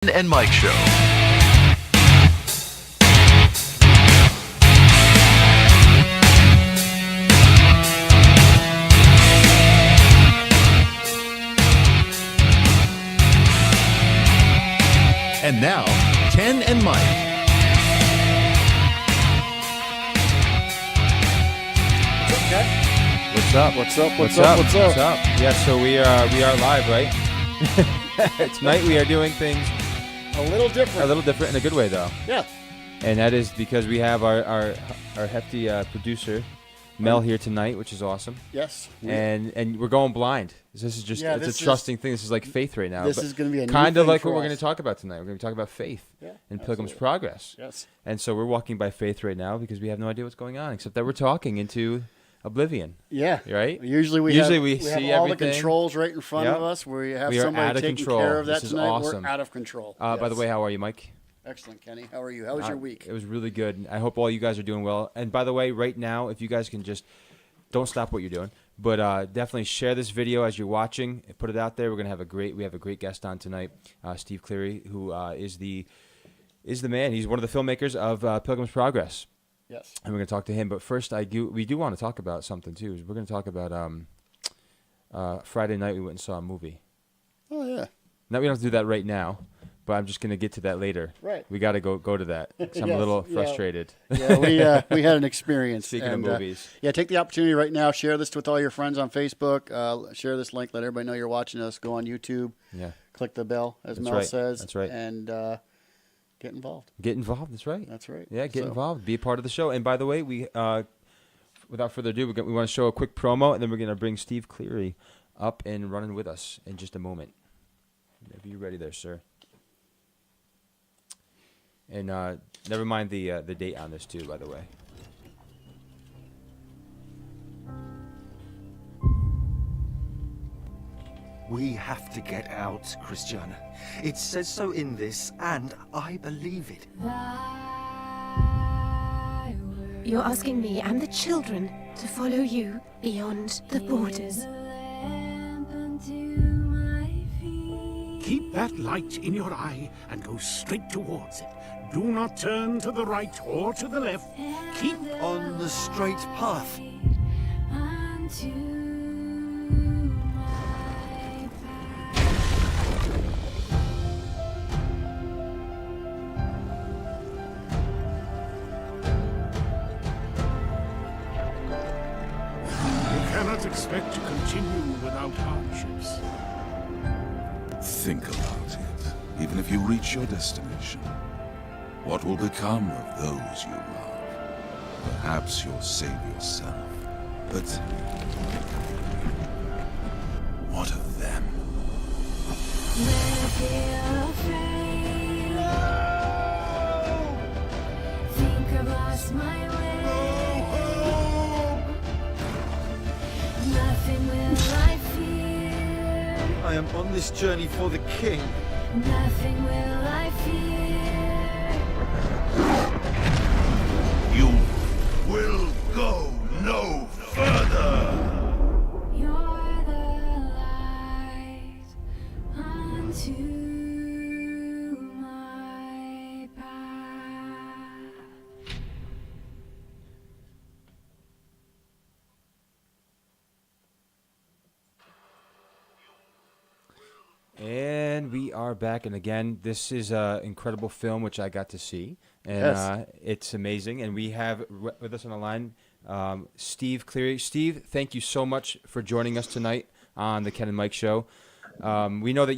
and Mike Show. And now, Ken and Mike. What's up? What's up? What's up? Yeah, so we are live, right? Tonight we are doing things A little different in a good way, though. Yeah. And that is because we have our hefty producer Mel here tonight, which is awesome. Yes. And we're going blind. This is just it's a trusting thing. This is like faith right now. This is going to be a kind new of thing like for what we're us. going to talk about tonight. We're going to talk about faith in Pilgrims Progress. Yes. And so we're walking by faith right now because we have no idea what's going on, except that we're talking into oblivion. Yeah. Right? Usually we see have all everything. the controls right in front of us. We have somebody taking care of that this tonight. Is awesome. We're out of control. By the way, how are you, Mike? Excellent, Kenny. How are you? How was your week? It was really good. I hope all you guys are doing well. And by the way, right now, if you guys can just don't stop what you're doing, but definitely share this video as you're watching. Put it out there. We have a great guest on tonight, Steve Cleary, who is the man. He's one of the filmmakers of Pilgrims Progress. Yes. And we're going to talk to him. But first, we do want to talk about something too. We're going to talk about Friday night we went and saw a movie. Oh yeah. Now we don't have to do that right now, but I'm just going to get to that later. Right. We got to go to that. 'Cause I'm a little frustrated. Yeah, we had an experience. Speaking of movies. Take the opportunity right now. Share this with all your friends on Facebook. Share this link. Let everybody know you're watching us. Go on YouTube. Yeah. Click the bell, as That's Mel right. says. That's right. And get involved. Get involved. That's right. That's right. Yeah, get involved. Be a part of the show. And by the way, we without further ado, we want to show a quick promo, and then we're going to bring Steve Cleary up and running with us in just a moment. Whenever you're ready there, sir. And never mind the date on this too, by the way. We have to get out, Christiana. It says so in this, and I believe it. You're asking me and the children to follow you beyond the borders. Keep that light in your eye and go straight towards it. Do not turn to the right or to the left. Keep on the straight path. You cannot expect to continue without hardships. Think about it. Even if you reach your destination, what will become of those you love? Perhaps you'll save yourself, but what of them? Think I've lost my way. Nothing will I fear. I am on this journey for the king. Nothing will I fear. You will go no further! You're the light unto my path. And we are back, and again, this is an incredible film which I got to see, and it's amazing. And we have with us on the line Steve Cleary. Steve, thank you so much for joining us tonight on the Ken and Mike Show. We know that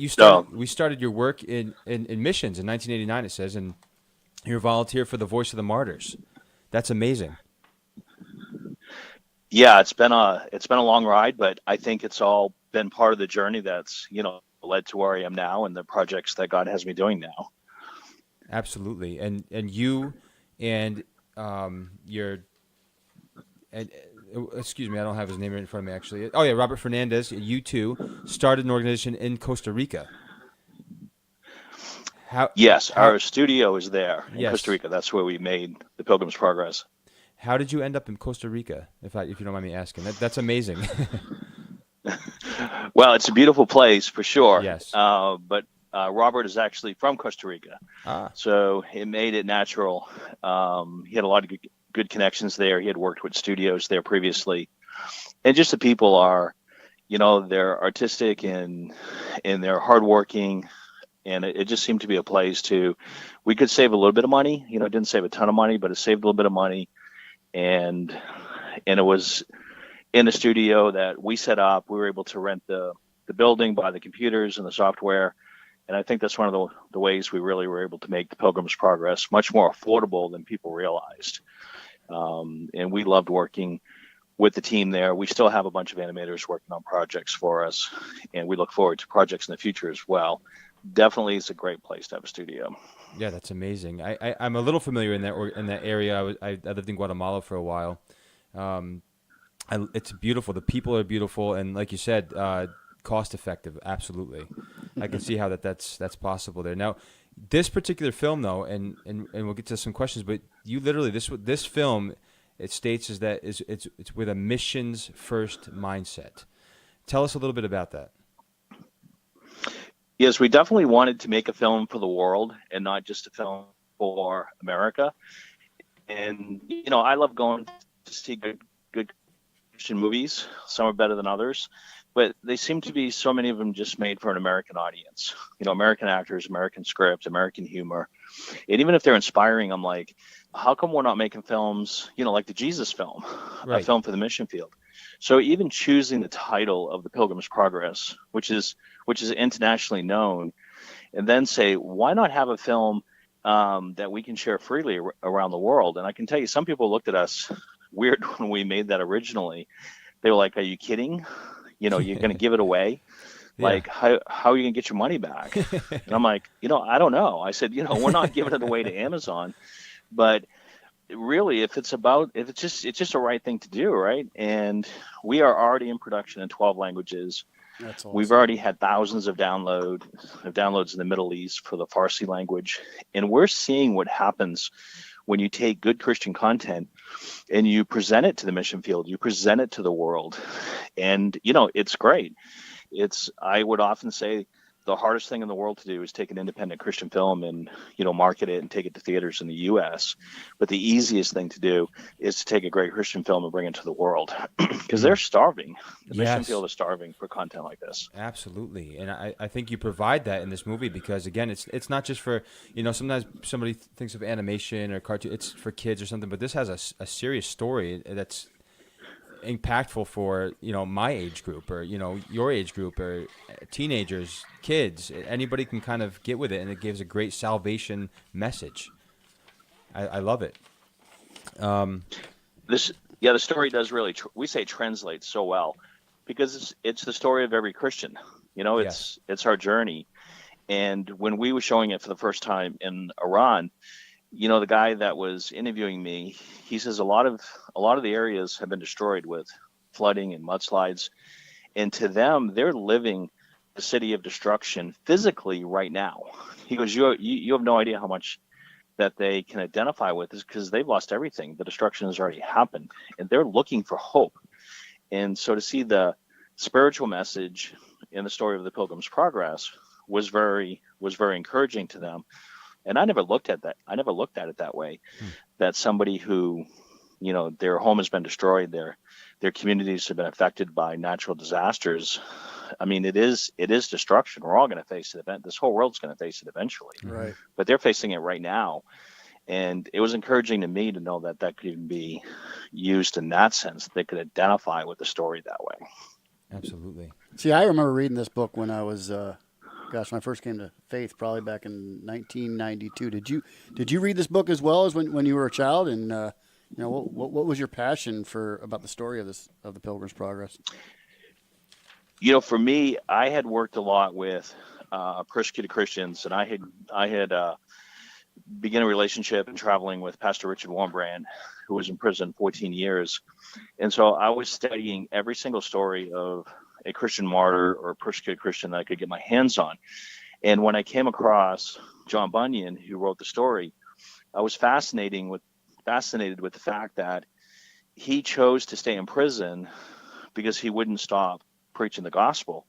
we started your work in missions in 1989. It says, and you're a volunteer for the Voice of the Martyrs. That's amazing. Yeah, it's been a long ride, but I think it's all been part of the journey that's led to where I am now and the projects that God has me doing now. Absolutely, and you and your excuse me, I don't have his name right in front of me actually. Oh yeah, Robert Fernandez. You two started an organization in Costa Rica. Our studio is there in Costa Rica. That's where we made the Pilgrims Progress. How did you end up in Costa Rica, if you don't mind me asking? That's amazing. Well, it's a beautiful place for sure. Yes. But Robert is actually from Costa Rica, so it made it natural. He had a lot of good connections there. He had worked with studios there previously, and just the people are, they're artistic and they're hardworking, and it just seemed to be a place we could save a little bit of money. It didn't save a ton of money, but it saved a little bit of money, and it was in a studio that we set up. We were able to rent the building, buy the computers and the software. And I think that's one of the ways we really were able to make the Pilgrims Progress much more affordable than people realized. And we loved working with the team there. We still have a bunch of animators working on projects for us, and we look forward to projects in the future as well. Definitely, it's a great place to have a studio. Yeah, that's amazing. I'm a little familiar in that area. I lived in Guatemala for a while. It's beautiful. The people are beautiful, and like you said, cost effective. Absolutely, I can see how that's possible there. Now, this particular film, though, and we'll get to some questions, but you literally this film, it states is that it's with a missions first mindset. Tell us a little bit about that. Yes, we definitely wanted to make a film for the world and not just a film for America. And I love going to see good Christian movies. Some are better than others, but they seem to be, so many of them, just made for an American audience. American actors, American script, American humor. And even if they're inspiring, I'm like, how come we're not making films, like the Jesus film, Right. a film for the mission field? So even choosing the title of the Pilgrims Progress, which is internationally known, and then say, why not have a film that we can share freely around the world? And I can tell you, some people looked at us weird when we made that originally. They were like, are you kidding? You're going to give it away? Yeah. Like, how are you going to get your money back? And I'm like, I don't know. I said, we're not giving it away to Amazon, but really, if it's just a right thing to do, right? And we are already in production in 12 languages. That's awesome. We've already had thousands of downloads in the Middle East for the Farsi language. And we're seeing what happens when you take good Christian content and you present it to the mission field, you present it to the world. And, it's great. I would often say the hardest thing in the world to do is take an independent Christian film and, market it and take it to theaters in the U.S. But the easiest thing to do is to take a great Christian film and bring it to the world, because they're starving. The mission field is starving for content like this. Absolutely. And I think you provide that in this movie because, again, it's not just for, sometimes somebody thinks of animation or cartoon, it's for kids or something, but this has a serious story that's impactful for my age group or your age group or teenagers, kids. Anybody can kind of get with it, and it gives a great salvation message. I love it. The story does really we say translate so well, because it's the story of every Christian. It's our journey. And when we were showing it for the first time in Iran, the guy that was interviewing me, he says a lot of the areas have been destroyed with flooding and mudslides. And to them, they're living the city of destruction physically right now. He goes, you have no idea how much that they can identify with this, because they've lost everything. The destruction has already happened, and they're looking for hope. And so to see the spiritual message in the story of the Pilgrims Progress was very encouraging to them. And I never looked at that. I never looked at it that way. That somebody who, their home has been destroyed, their communities have been affected by natural disasters. I mean, it is destruction. We're all going to face it. This whole world's going to face it eventually. Right. But they're facing it right now. And it was encouraging to me to know that could even be used in that sense. They could identify with the story that way. Absolutely. See, I remember reading this book when I was, when I first came to faith, probably back in 1992. Did you read this book as well as when you were a child? And what was your passion about the story of the Pilgrim's Progress? For me, I had worked a lot with persecuted Christians, and I had begun a relationship and traveling with Pastor Richard Warmbrand, who was in prison 14 years. And so I was studying every single story of a Christian martyr or a persecuted Christian that I could get my hands on. And when I came across John Bunyan, who wrote the story, I was fascinated with the fact that he chose to stay in prison because he wouldn't stop preaching the gospel.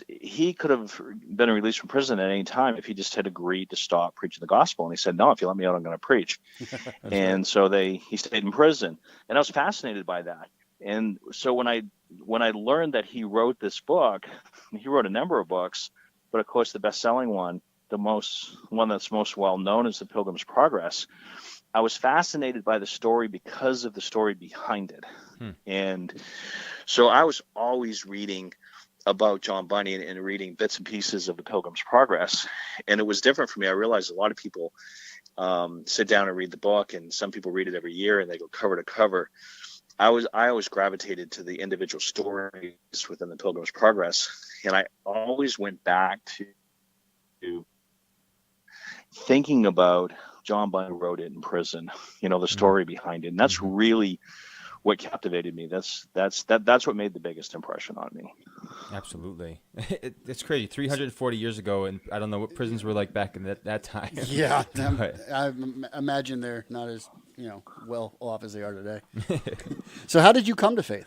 he could have been released from prison at any time if he just had agreed to stop preaching the gospel. And he said, no, if you let me out, I'm going to preach. And so he stayed in prison. And I was fascinated by that. And so when I learned that he wrote this book, he wrote a number of books, but of course the best-selling one, one that's most well known, is the Pilgrims Progress. I was fascinated by the story because of the story behind it. And so I was always reading about John Bunyan and reading bits and pieces of the Pilgrim's Progress. And it was different for me. I realized a lot of people sit down and read the book, and some people read it every year and they go cover to cover. I always gravitated to the individual stories within the Pilgrim's Progress. And I always went back to thinking about John Bunyan wrote it in prison, the story behind it. And that's really what captivated me. That's what made the biggest impression on me. Absolutely. It's crazy. 340 years ago, and I don't know what prisons were like back in that time. Yeah. I imagine they're not as, well off as they are today. So how did you come to faith?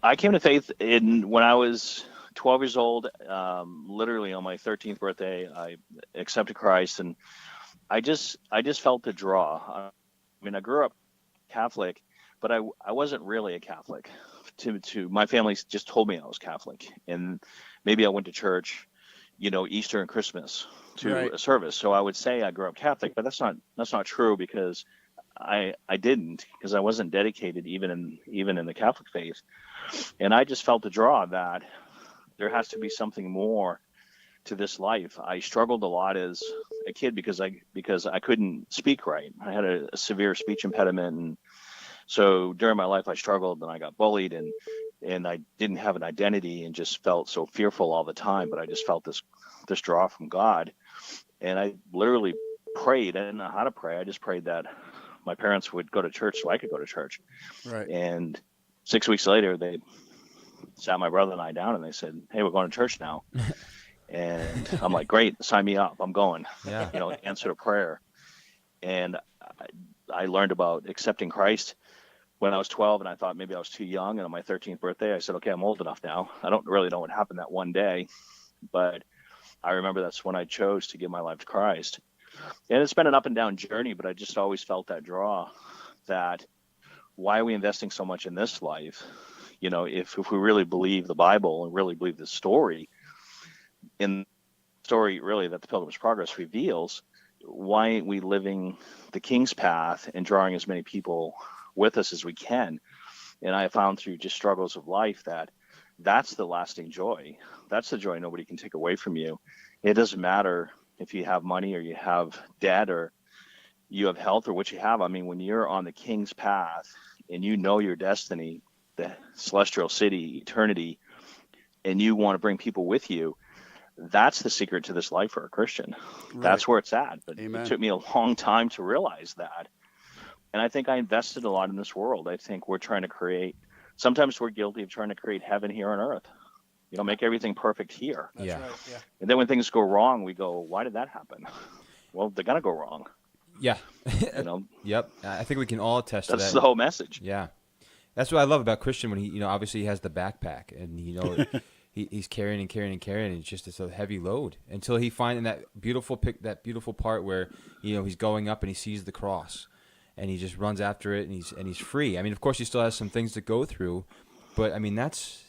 I came to faith when I was 12 years old. Literally on my 13th birthday, I accepted Christ, and I just felt the draw. I mean, I grew up Catholic, but I wasn't really a Catholic. To my family just told me I was Catholic, and maybe I went to church, Easter and Christmas to a service. So I would say I grew up Catholic, but that's not true, because I didn't, because I wasn't dedicated even in the Catholic faith. And I just felt the draw that there has to be something more to this life. I struggled a lot as a kid because I couldn't speak right. I had a severe speech impediment, and so during my life I struggled, and I got bullied, and I didn't have an identity, and just felt so fearful all the time. But I just felt this draw from God, and I literally prayed. I didn't know how to pray. I just prayed that my parents would go to church so I could go to church. Right. And 6 weeks later, they sat my brother and I down, and they said, "Hey, we're going to church now." And I'm like, "Great, sign me up. I'm going." Yeah. Answer to prayer. And I learned about accepting Christ when I was 12, and I thought maybe I was too young. And on my 13th birthday, I said, "Okay, I'm old enough now." I don't really know what happened that one day, but I remember that's when I chose to give my life to Christ. And it's been an up and down journey, but I just always felt that draw, that why are we investing so much in this life? If we really believe the Bible and really believe the story, in the story really that the Pilgrim's Progress reveals, why ain't we living the King's path and drawing as many people with us as we can? And I found through just struggles of life that that's the lasting joy. That's the joy nobody can take away from you. It doesn't matter if you have money or you have debt or you have health or what you have. I mean, when you're on the King's path and you know your destiny, the celestial city, eternity, and you want to bring people with you, that's the secret to this life for a Christian. Right. That's where it's at. But Amen. It took me a long time to realize that. And I think I invested a lot in this world. I think we're trying to sometimes we're guilty of trying to create heaven here on earth. Make everything perfect here. That's right, yeah. And then when things go wrong, we go, why did that happen? Well, they're going to go wrong. Yeah. Yep. I think we can all attest to that. That's the whole message. Yeah. That's what I love about Christian when he, obviously he has the backpack and, he's carrying and it's just a heavy load until he finds that beautiful part where, he's going up and he sees the cross and he just runs after it and he's free. I mean, of course he still has some things to go through, but I mean, that's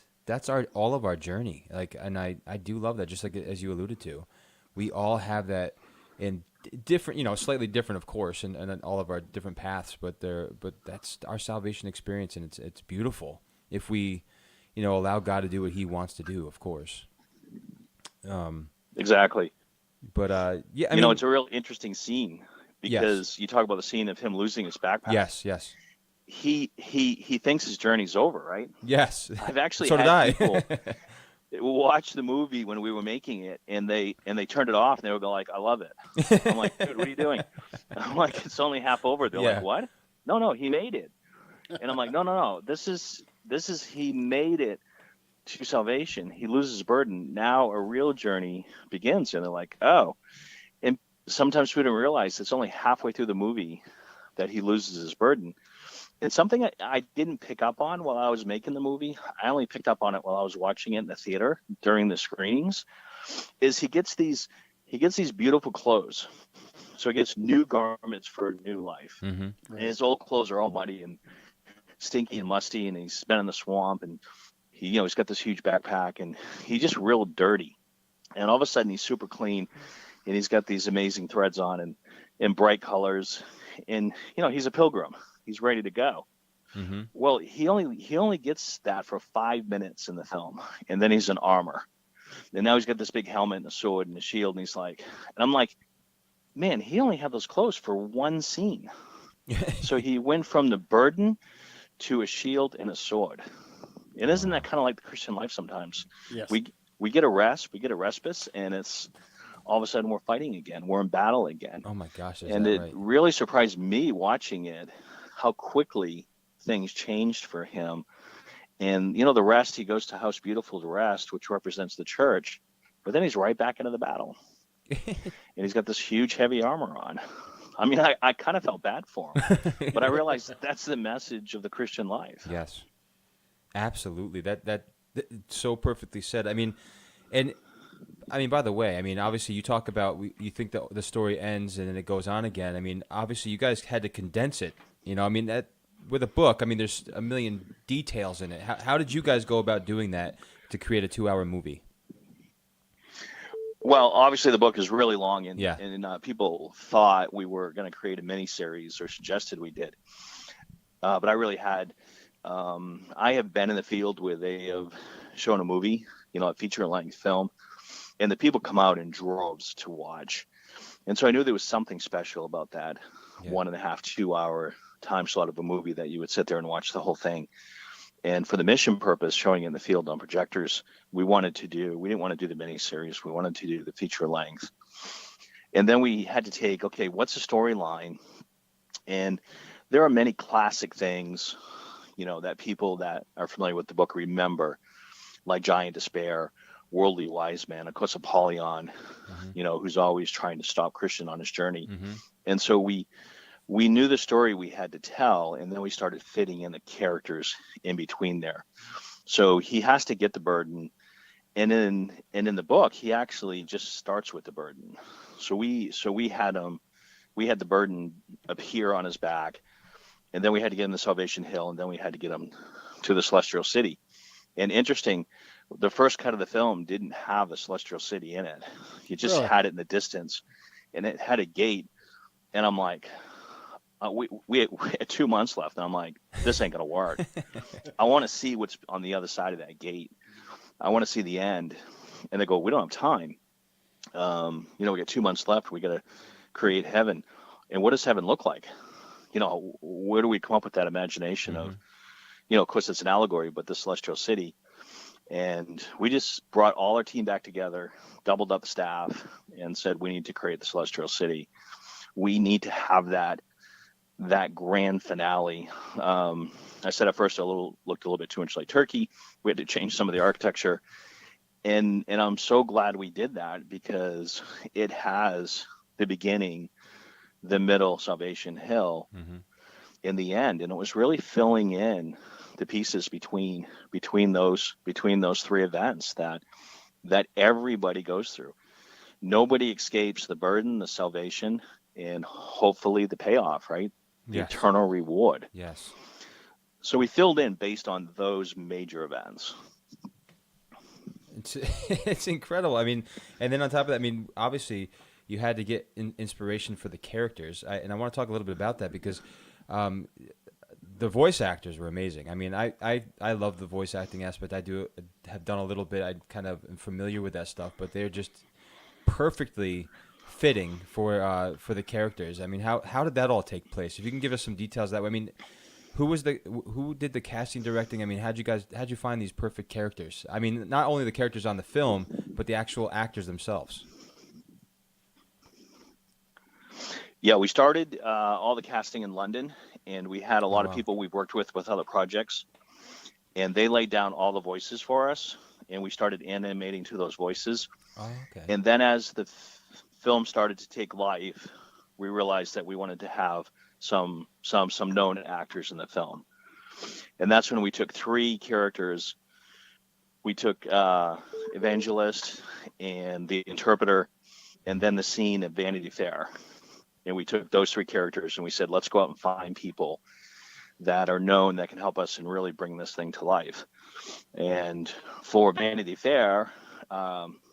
all of our journey. And I do love that, just like as you alluded to, we all have that in different, slightly different, of course, and all of our different paths, but that's our salvation experience, and it's beautiful if we, allow God to do what He wants to do, of course. Exactly. But yeah, I mean, mean, it's a real interesting scene because you talk about the scene of him losing his backpack. Yes. He thinks his journey's over, right? Yes. I've actually so had people watch the movie when we were making it, and they turned it off, and they would go like, "I love it." I'm like, "Dude, what are you doing?" I'm like, "It's only half over." They're like, "What?" No, he made it. And I'm like, no. This is he made it to salvation. He loses his burden. Now a real journey begins. And they're like, oh. And sometimes we don't realize it's only halfway through the movie that he loses his burden. it's something I didn't pick up on while I was making the movie. I only picked up on it while I was watching it in the theater during the screenings. Is he gets these beautiful clothes, so he gets new garments for a new life, and his old clothes are all muddy and stinky and musty, and he's been in the swamp, and he's got this huge backpack, and he's just real dirty. And all of a sudden he's super clean, and he's got these amazing threads on and in bright colors, and he's a pilgrim. He's ready to go. Well, he only gets that for 5 minutes in the film, and then he's in armor. And now he's got this big helmet and a sword and a shield, and I'm like, man, he only had those clothes for one scene. So he went from the burden to a shield and a sword. And isn't that kind of like the Christian life sometimes? Yes. We get a rest, we get a respite, and it's all of a sudden we're fighting again. We're in battle again. Oh my gosh. And it really surprised me watching it, how quickly things changed for him. And, the rest, he goes to House Beautiful to rest, which represents the church. But then he's right back into the battle. And he's got this huge, heavy armor on. I mean, I kind of felt bad for him. But I realized that's the message of the Christian life. Yes. Absolutely. That so perfectly said. I mean, by the way, obviously you talk about, you think that the story ends and then it goes on again. I mean, obviously you guys had to condense it. That with a book, there's a million details in it. How did you guys go about doing that to create a 2-hour movie? Well, obviously the book is really long, and people thought we were going to create a miniseries or suggested we did. But I really had. I have been in the field where they have shown a movie, a feature-length film, and the people come out in droves to watch. And so I knew there was something special about that 1.5, 2 hour time slot of a movie that you would sit there and watch the whole thing. And for the mission purpose, showing it in the field on projectors, we didn't want to do the miniseries. We wanted to do the feature length. And then we had to take, okay, what's the storyline? And there are many classic things, that people that are familiar with the book remember, like Giant Despair, Worldly Wise Man, of course, Apollyon, who's always trying to stop Christian on his journey. And so we knew the story we had to tell, and then we started fitting in the characters in between there. So he has to get the burden, and in the book, he actually just starts with the burden. So we had the burden appear on his back, and then we had to get him to Salvation Hill, and then we had to get him to the Celestial City. And interesting, the first cut of the film didn't have the Celestial City in it. You just had it in the distance, and it had a gate. And I'm like, we had 2 months left, and I'm like, this ain't gonna work. I want to see what's on the other side of that gate. I want to see the end. And they go, we don't have time. We got 2 months left. We got to create heaven. And what does heaven look like? Where do we come up with that imagination of, of course it's an allegory, but the Celestial City. And we just brought all our team back together, doubled up the staff, and said, we need to create the Celestial City. We need to have that grand finale. I said at first looked a little bit too much like Turkey. We had to change some of the architecture. And I'm so glad we did that, because it has the beginning, the middle, Salvation Hill, in the end. And it was really filling in the pieces between those three events that everybody goes through. Nobody escapes the burden, the salvation, and hopefully the payoff, right? The eternal reward. Yes. So we filled in based on those major events. It's incredible. And then on top of that, obviously you had to get inspiration for the characters. And I want to talk a little bit about that, because the voice actors were amazing. I love the voice acting aspect. Have done a little bit. I kind of am familiar with that stuff, but they're just perfectly fitting for the characters. How did that all take place? If you can give us some details that way. Who did the casting, directing? How'd you find these perfect characters? Not only the characters on the film, but the actual actors themselves. Yeah, we started all the casting in London, and we had a lot of people we've worked with other projects, and they laid down all the voices for us, and we started animating to those voices. Oh, okay. And then as the film started to take life, we realized that we wanted to have some known actors in the film. And that's when we took 3 characters. We took Evangelist and the Interpreter, and then the scene at Vanity Fair. And we took those 3 characters and we said, let's go out and find people that are known that can help us and really bring this thing to life. And for Vanity Fair,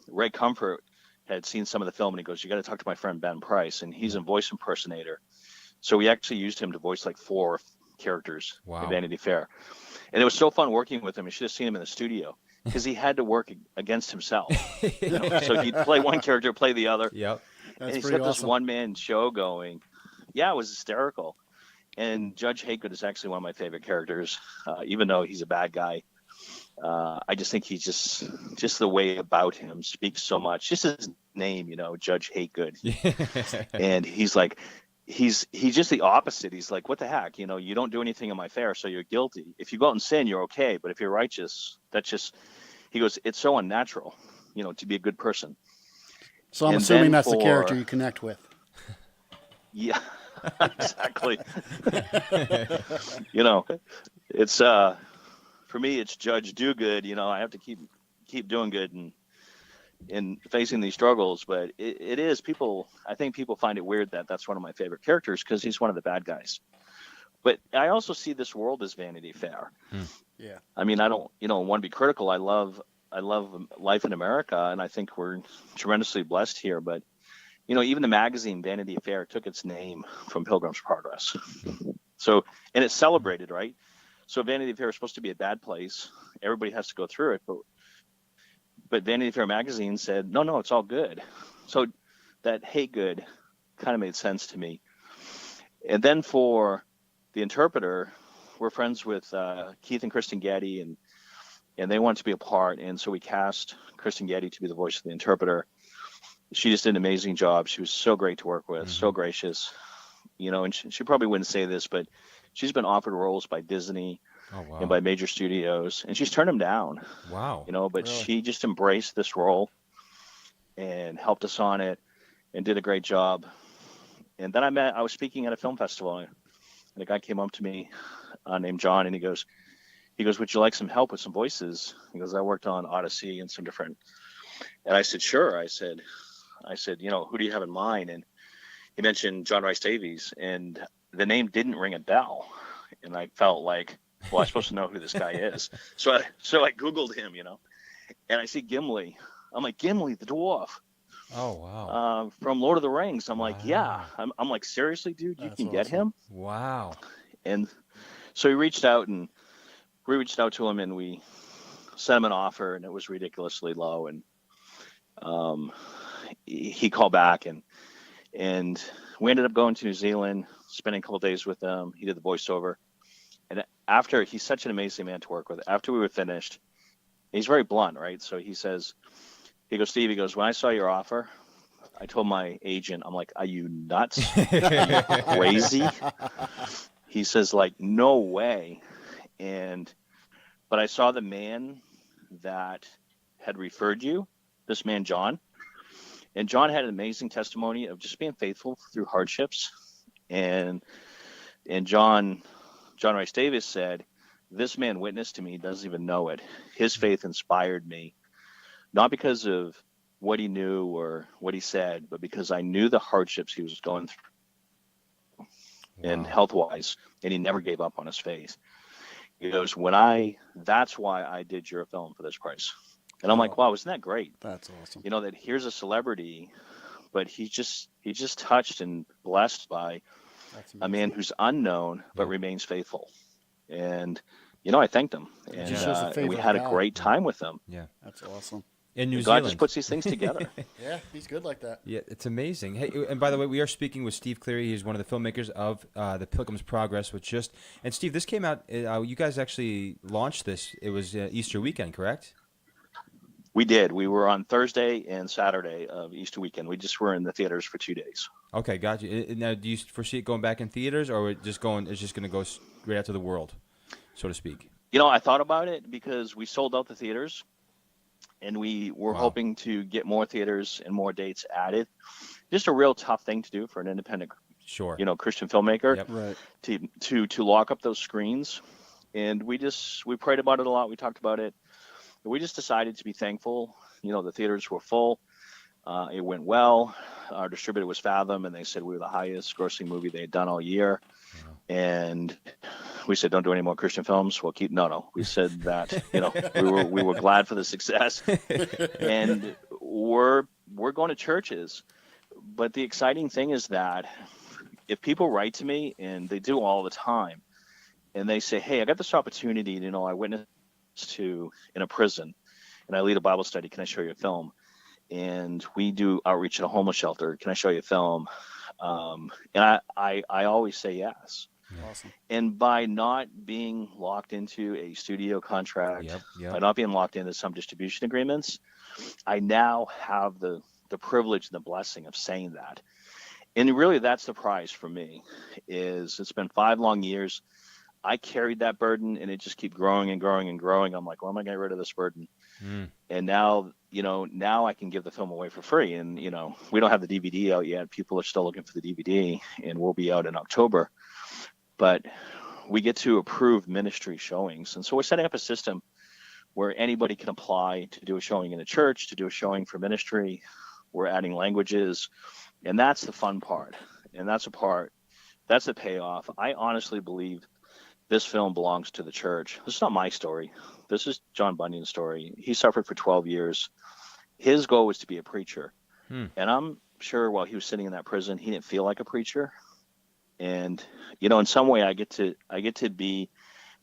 Ray Comfort had seen some of the film and he goes, you got to talk to my friend Ben Price, and he's a voice impersonator. So we actually used him to voice like 4 characters at Vanity Fair. And it was so fun working with him. You should have seen him in the studio because he had to work against himself. So he'd play one character, play the other. Yep. And he's got this one-man show going. Yeah, it was hysterical. And Judge Haygood is actually one of my favorite characters, even though he's a bad guy. I just think he's just the way about him speaks so much. Just his name, Judge Haygood. And he's like, he's just the opposite. He's like, what the heck? You don't do anything in my fair, so you're guilty. If you go out and sin, you're okay. But if you're righteous, that's just, he goes, it's so unnatural, to be a good person. So I'm assuming that's the character you connect with. Yeah, exactly. It's for me, it's Judge Do Good. I have to keep doing good and facing these struggles. But it is people. I think people find it weird that that's one of my favorite characters because he's one of the bad guys. But I also see this world as Vanity Fair. Yeah. I mean, I don't want to be critical. I love life in America, and I think we're tremendously blessed here. But even the magazine Vanity Fair took its name from Pilgrims Progress. So, and it's celebrated, right? So Vanity Fair is supposed to be a bad place. Everybody has to go through it. But Vanity Fair magazine said, no, it's all good. So that hey good kind of made sense to me. And then for the Interpreter, we're friends with Keith and Kristen Getty, and they wanted to be a part. And so we cast Kristen Getty to be the voice of the Interpreter. She just did an amazing job. She was so great to work with, so gracious, and she probably wouldn't say this, but she's been offered roles by Disney and by major studios, and she's turned them down. Wow. But really? She just embraced this role and helped us on it and did a great job. And then I was speaking at a film festival, and a guy came up to me named John, and he goes, would you like some help with some voices? He goes, I worked on Odyssey and some different, and I said, sure. I said, who do you have in mind? And he mentioned John Rhys Davies, and the name didn't ring a bell. And I felt like, well, I'm supposed to know who this guy is. So I Googled him, and I see Gimli. I'm like, Gimli, the dwarf. Oh, wow. From Lord of the Rings. I'm like, yeah. I'm like, seriously, dude, you can get him? Wow. And so we reached out to him, and we sent him an offer, and it was ridiculously low. And he called back, and we ended up going to New Zealand, spending a couple of days with him. He did the voiceover. And after, he's such an amazing man to work with. After we were finished, he's very blunt, right? So he goes, Steve, when I saw your offer, I told my agent, I'm like, are you nuts? Are you crazy? He says, like, no way. But I saw the man that had referred you, this man, John. And John had an amazing testimony of just being faithful through hardships. And John Rhys Davies said, this man witnessed to me, he doesn't even know it. His faith inspired me, not because of what he knew or what he said, but because I knew the hardships he was going through and health-wise, and he never gave up on his faith. He goes, that's why I did your film for this price. And I'm like, wow, isn't that great? That's awesome. That here's a celebrity, but he's just touched and blessed by a man who's unknown but remains faithful. And I thanked him, and we had a great time with him. Yeah, that's awesome. In New Zealand, God just puts these things together. Yeah, he's good like that. Yeah, it's amazing. Hey, and by the way, we are speaking with Steve Cleary. He's one of the filmmakers of the Pilgrims Progress, and Steve, this came out. You guys actually launched this. It was Easter weekend, correct? We did. We were on Thursday and Saturday of Easter weekend. We just were in the theaters for 2 days. Okay, got you. Now, do you foresee it going back in theaters, or it's just going to go straight out to the world, so to speak? I thought about it because we sold out the theaters, and we were hoping to get more theaters and more dates added. Just a real tough thing to do for an independent Sure. Christian filmmaker, Yep. Right. to lock up those screens. And we prayed about it a lot. We talked about it. And we just decided to be thankful. The theaters were full. It went well. Our distributor was Fathom, and they said we were the highest grossing movie they had done all year. Wow. And we said, don't do any more Christian films. We'll keep, no. We said that, we were glad for the success. And we're going to churches. But the exciting thing is that if people write to me, and they do all the time, and they say, hey, I got this opportunity, I witnessed in a prison, and I lead a Bible study. Can I show you a film? And we do outreach at a homeless shelter. Can I show you a film? And I always say yes. Awesome. And by not being locked into a studio contract, by not being locked into some distribution agreements, I now have the privilege and the blessing of saying that. And really, that's the prize for me. It's been 5 long years. I carried that burden, and it just keeps growing and growing and growing. I'm like, well, am I getting rid of this burden? And now, now I can give the film away for free. And, we don't have the DVD out yet. People are still looking for the DVD, and we'll be out in October. But we get to approve ministry showings. And so we're setting up a system where anybody can apply to do a showing in a church, to do a showing for ministry. We're adding languages. And that's the fun part. And that's the payoff. I honestly believe this film belongs to the church. This is not my story. This is John Bunyan's story. He suffered for 12 years. His goal was to be a preacher. And I'm sure while he was sitting in that prison, he didn't feel like a preacher. And, in some way I get to be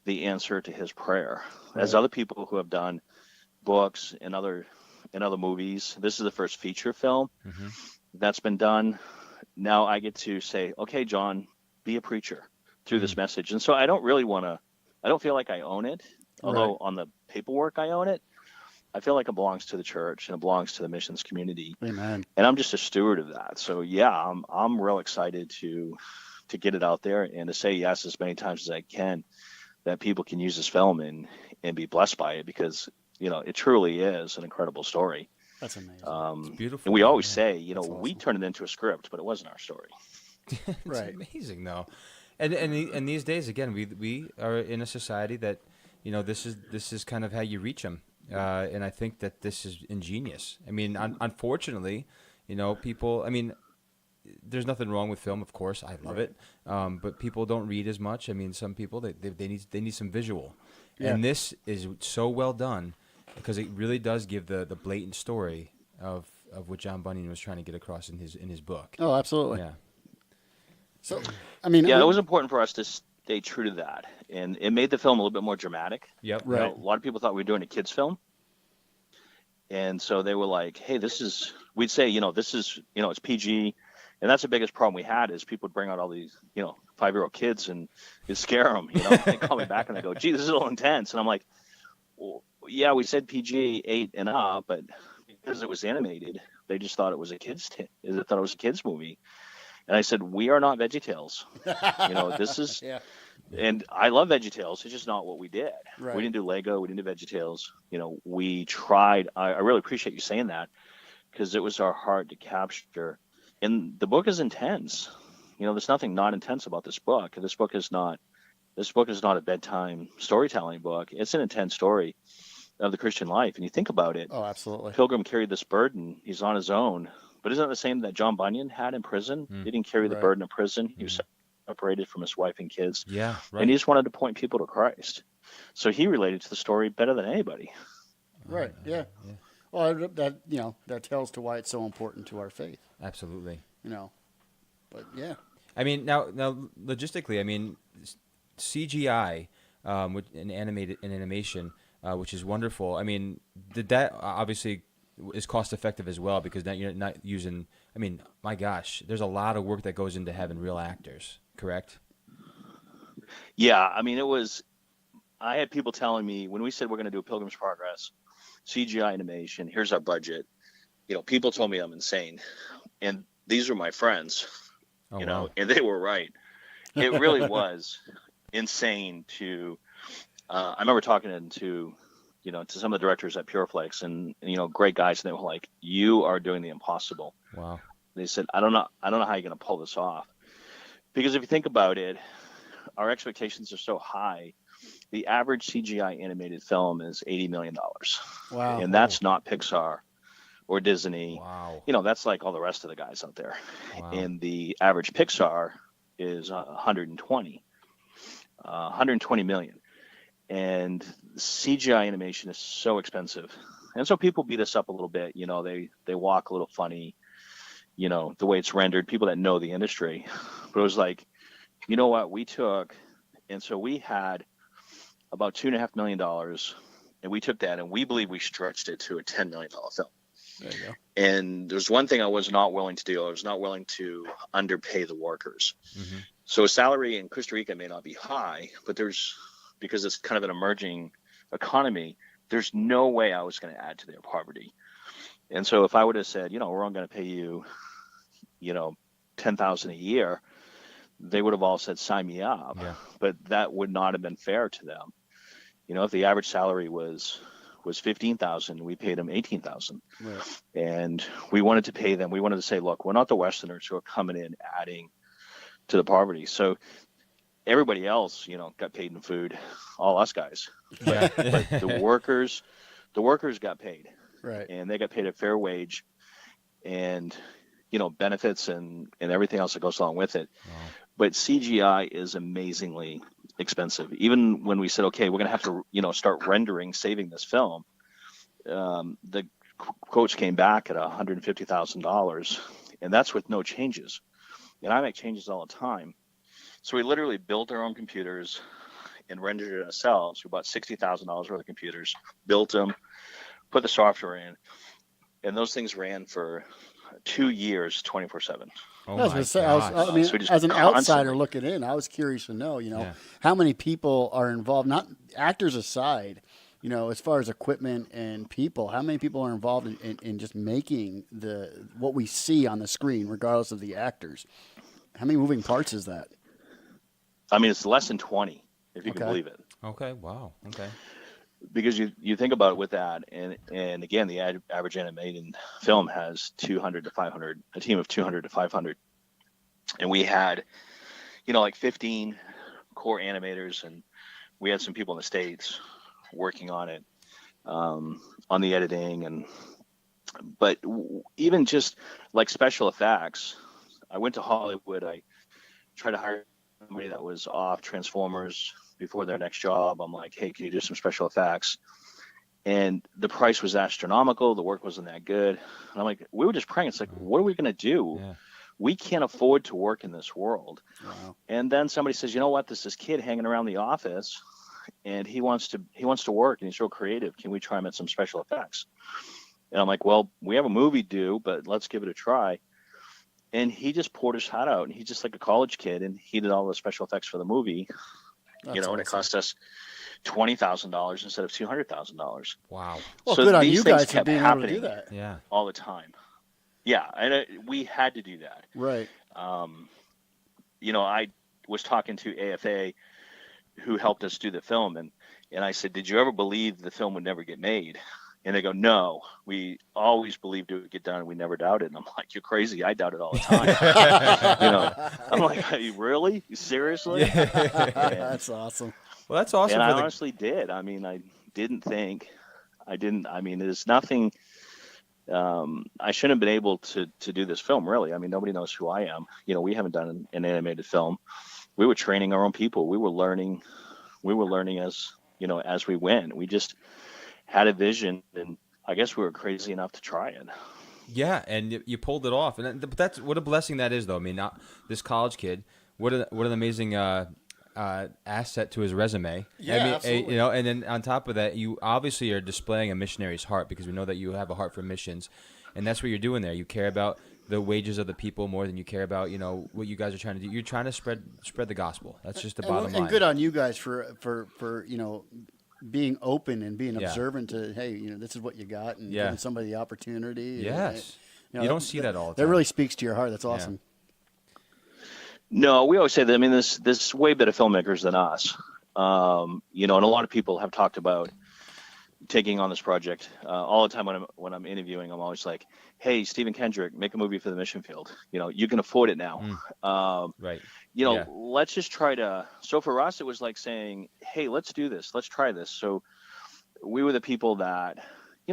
the answer to his prayer. Right. As other people who have done books and other movies, this is the first feature film that's been done. Now I get to say, okay, John, be a preacher through this message. And so I don't feel like I own it, although on the paperwork I own it. I feel like it belongs to the church and it belongs to the missions community. Amen. And I'm just a steward of that. So yeah, I'm real excited to get it out there and to say yes as many times as I can, that people can use this film and be blessed by it, because it truly is an incredible story. That's amazing. It's beautiful. And we always say, awesome. We turned it into a script, but it wasn't our story. It's Right. amazing, though. And these days, again, we are in a society that, this is kind of how you reach them. And I think that this is ingenious. I mean, unfortunately, people, there's nothing wrong with film, of course. I love it. But people don't read as much. I mean, some people, they need some visual. Yeah. And this is so well done because it really does give the blatant story of what John Bunyan was trying to get across in his book. Oh, absolutely. Yeah. So, it was important for us to stay true to that. And it made the film a little bit more dramatic. Yep. Right. A lot of people thought we were doing a kid's film. And so they were like, hey, we'd say, this is, it's PG. And that's the biggest problem we had is people would bring out all these, 5-year-old kids and it'd scare them, They call me back and they go, gee, this is a little intense. And I'm like, well, yeah, we said PG 8 and up, but because it was animated, they just thought it was a kid's movie. And I said, we are not VeggieTales. This is, and I love VeggieTales. It's just not what we did. Right. We didn't do Lego. We didn't do VeggieTales. We tried. I really appreciate you saying that, because it was our heart to capture. And the book is intense. There's nothing not intense about this book. This book is not a bedtime storytelling book. It's an intense story of the Christian life. And you think about it. Oh, absolutely. Pilgrim carried this burden. He's on his own. But isn't it the same that John Bunyan had in prison? He didn't carry the burden of prison. He was separated from his wife and kids. Yeah, right. And he just wanted to point people to Christ. So he related to the story better than anybody. Right, yeah. Well, that tells to why it's so important to our faith. Absolutely. But yeah. Now logistically, CGI, in animation, which is wonderful. Did that obviously is cost effective as well, because now you're not using. My gosh, there's a lot of work that goes into having real actors. Correct? Yeah, it was. I had people telling me when we said we're going to do a Pilgrims Progress, CGI animation. Here's our budget. People told me I'm insane, and these are my friends. Wow. And they were right. It really was insane to. I remember talking to some of the directors at Pureflix and great guys, and they were like, "You are doing the impossible." Wow. They said, "I don't know how you're going to pull this off." And I said, "Well, Because if you think about it, our expectations are so high. The average CGI animated film is $80 million. Wow. And that's not Pixar or Disney. Wow. You know, that's like all the rest of the guys out there. Wow. And the average Pixar is 120 million. And CGI animation is so expensive. And so people beat us up a little bit. You know, they walk a little funny, you know, the way it's rendered, people that know the industry. But it was like, you know what, we took, and so we had about $2.5 million, and we took that and we believe we stretched it to a $10 million film. There you go. And there's one thing I was not willing to do. I was not willing to underpay the workers. Mm-hmm. So a salary in Costa Rica may not be high, but because it's kind of an emerging economy, there's no way I was going to add to their poverty. And so if I would have said, you know, we're only going to pay you, you know, $10,000 a year, they would have all said, sign me up. Yeah. But that would not have been fair to them. You know, if the average salary was $15,000, we paid them $18,000. Right. And we wanted to pay them. We wanted to say, look, we're not the Westerners who are coming in adding to the poverty. So everybody else, you know, got paid in food, all us guys. But the workers got paid. Right. And they got paid a fair wage and, you know, benefits and everything else that goes along with it. Wow. But CGI is amazingly expensive. Even when we said, okay, we're going to have to, you know, start saving this film, the quotes came back at $150,000, and that's with no changes. And I make changes all the time. So we literally built our own computers and rendered it ourselves. We bought $60,000 worth of computers, built them, put the software in, and those things ran for 2 years, 24/7. Oh I was my going to say, gosh. I mean, So just as an constantly- outsider looking in, I was curious to know, you know, Yeah. how many people are involved, not actors aside, you know, as far as equipment and people, how many people are involved in just making what we see on the screen, regardless of the actors? How many moving parts is that? I mean, it's less than 20, if you can Okay. believe it. Okay. Wow. Okay. Because you think about it with that, and again, the average animated film has 200 to 500, a team of 200 to 500, and we had, you know, like 15 core animators, and we had some people in the States working on it, on the editing, but even just like special effects. I went to Hollywood. I tried to hire somebody that was off Transformers before their next job. I'm like, hey, can you do some special effects? And the price was astronomical. The work wasn't that good. And I'm like, we were just praying. It's like, what are we going to do? Yeah. We can't afford to work in this world. Wow. And then somebody says, you know what? There's this kid hanging around the office and he wants to work and he's real creative. Can we try him at some special effects? And I'm like, well, we have a movie due, but let's give it a try. And he just poured his heart out, and he's just like a college kid, and he did all the special effects for the movie. That's you know, and it awesome. cost us $20,000 instead of $200,000. Wow. Well, So good on these you things guys for kept being able to happening do that. Yeah. all the time. Yeah, and we had to do that. Right. You know, I was talking to AFA, who helped us do the film, and I said, did you ever believe the film would never get made? And they go, no, we always believed it would get done, and we never doubted. And I'm like, you're crazy. I doubt it all the time. You know, I'm like, are you really? Seriously? That's awesome. Well, that's awesome. And I for the- honestly did. I mean, I mean, there's nothing, I shouldn't have been able to do this film, really. I mean, nobody knows who I am. You know, we haven't done an animated film. We were training our own people. We were learning as, you know, as we went. We just had a vision, and I guess we were crazy enough to try it. Yeah, and you pulled it off, but that's what a blessing that is, though. I mean, not this college kid. What an amazing asset to his resume. Yeah, I mean, absolutely. you know, and then on top of that, you obviously are displaying a missionary's heart, because we know that you have a heart for missions, and that's what you're doing there. You care about the wages of the people more than you care about, you know, what you guys are trying to do. You're trying to spread the gospel. That's just the bottom line. And good on you guys for you know, being open and being Yeah. observant to, hey, you know, this is what you got, and Yeah. giving somebody the opportunity. Yes. And, You don't see that all the That time. really speaks to your heart. That's awesome. No, we always say that. I mean, there's way better filmmakers than us. You know, and a lot of people have talked about, taking on this project. All the time when I'm interviewing, I'm always like, "Hey, Stephen Kendrick, make a movie for the mission field. You can afford it now. Right. Let's just try to." So for us, it was like saying, "Hey, let's do this. Let's try this." So we were the people that,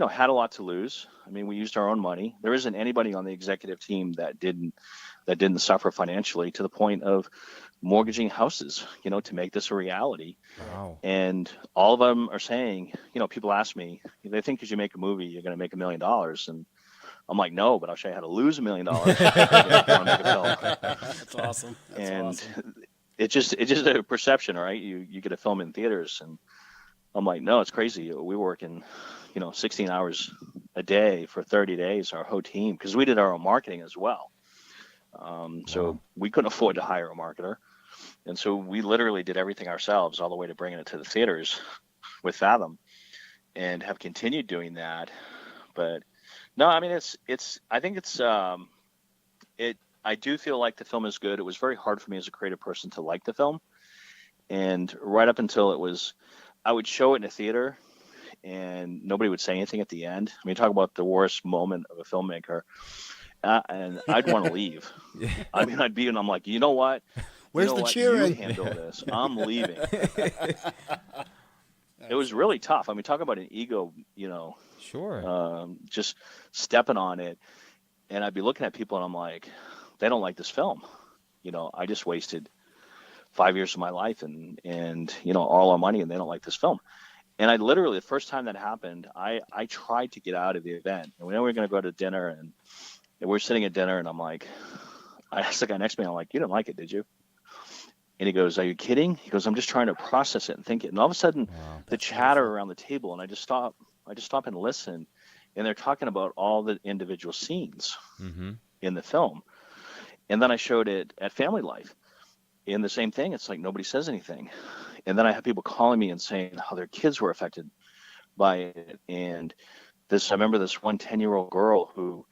had a lot to lose. I mean, we used our own money. There isn't anybody on the executive team that didn't suffer financially to the point of mortgaging houses, to make this a reality. Wow. And all of them are saying, people ask me, they think because you make a movie, you're going to make $1 million. And I'm like, no, but I'll show you how to lose $1 million. That's awesome. It's just a perception, right? You get a film in theaters, and I'm like, no, it's crazy. We were working, 16 hours a day for 30 days, our whole team, because we did our own marketing as well. So we couldn't afford to hire a marketer. And so we literally did everything ourselves all the way to bringing it to the theaters with Fathom, and have continued doing that. But no, I mean, I do feel like the film is good. It was very hard for me as a creative person to like the film. And right up until I would show it in a theater and nobody would say anything at the end. I mean, talk about the worst moment of a filmmaker. And I'd want to leave. I mean, and I'm like, you know what? Where's the cheering? You handle this. I'm leaving. It was really tough. I mean, talk about an ego, Sure. just stepping on it. And I'd be looking at people and I'm like, they don't like this film. I just wasted 5 years of my life and all our money, and they don't like this film. And I literally, the first time that happened, I tried to get out of the event. And we know we were going to go to dinner, and we're sitting at dinner, and I asked the guy next to me, I'm like, you didn't like it, did you? And he goes, are you kidding? He goes, I'm just trying to process it and think it. And all of a sudden, the chatter around the table, and I just stop and listen. And they're talking about all the individual scenes in the film. And then I showed it at Family Life. And the same thing, it's like nobody says anything. And then I have people calling me and saying how their kids were affected by it. And I remember this one 10-year-old girl who